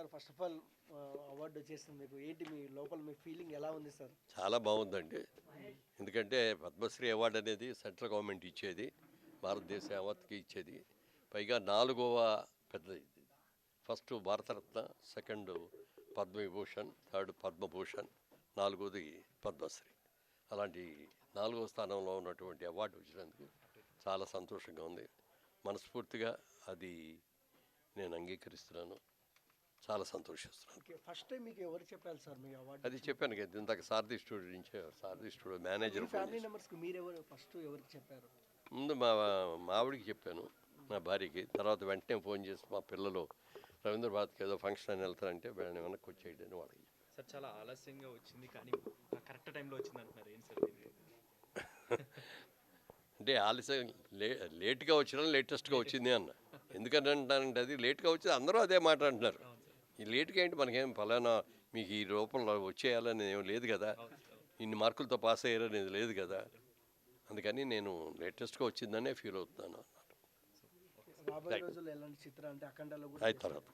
Sir first of all award వచ్చేసింది మీకు. ఏంటి మీ లోపల మీ ఫీలింగ్ ఎలా ఉంది సార్? చాలా బాగుందండి. ఎందుకంటే పద్మశ్రీ అవార్డు అనేది సెంట్రల్ గవర్నమెంట్ ఇచ్చేది, భారతదేశ యావత్కి ఇచ్చేది. పైగా 4వ పెద్దది. First Bharat Ratna, second Padma Vibhushan, third Padma Bhushan, 4వది పద్మశ్రీ. అలాంటి 4వ స్థానంలో ఉన్నటువంటి అవార్డు వచ్చినందుకు చాలా సంతోషంగా ఉంది. మనస్ఫూర్తిగా అది నేను అంగీకరిస్తున్నాను, చాలా సంతోషిస్తున్నాను. ఓకే, ఫస్ట్ టైం మీకు ఎవరు చెప్పారు సార్ మీ అవార్డు? అది చెప్పాను కదా ఇందాక, సారథి స్టూడియో నుంచే, సారథి స్టూడియో మేనేజర్ ఫ్యామిలీ మెంబర్స్కి మీరు ఫస్ట్ ఎవరికి చెప్పారు? ముందు మా ఆవిడికి చెప్పాను, నా భార్యకి. తర్వాత వెంటనే ఫోన్ చేసి మా పిల్లలు రవీంద్ర భారత్కి ఏదో ఫంక్షన్ అని వెళ్తారంటే వీళ్ళని వెనక్కి వచ్చేయడని వాళ్ళకి. సార్ చాలా ఆలస్యంగా వచ్చింది కానీ కరెక్ట్ టైంలో వచ్చింది అంటున్నారు, ఏం సార్ ఇది? అంటే ఆలస్యం లేట్గా వచ్చినా లేటెస్ట్గా వచ్చింది అన్న. ఎందుకని అంటానంటే అది లేట్గా వచ్చింది, అందరూ అదే మాట అంటున్నారు. ఈ లేట్గా ఏంటి, మనకేం ఫలానా మీకు ఈ రూపంలో వచ్చేయాలని ఏం లేదు కదా, ఇన్ని మార్కులతో పాస్ అయ్యారనేది లేదు కదా. అందుకని నేను లేటెస్ట్గా వచ్చిందనే ఫీల్ అవుతున్నాను అన్నమాట. రాబోయే రోజుల్లో ఎలాంటి చిత్రం అంటే అఖండలో కూడా అయిన తర్వాత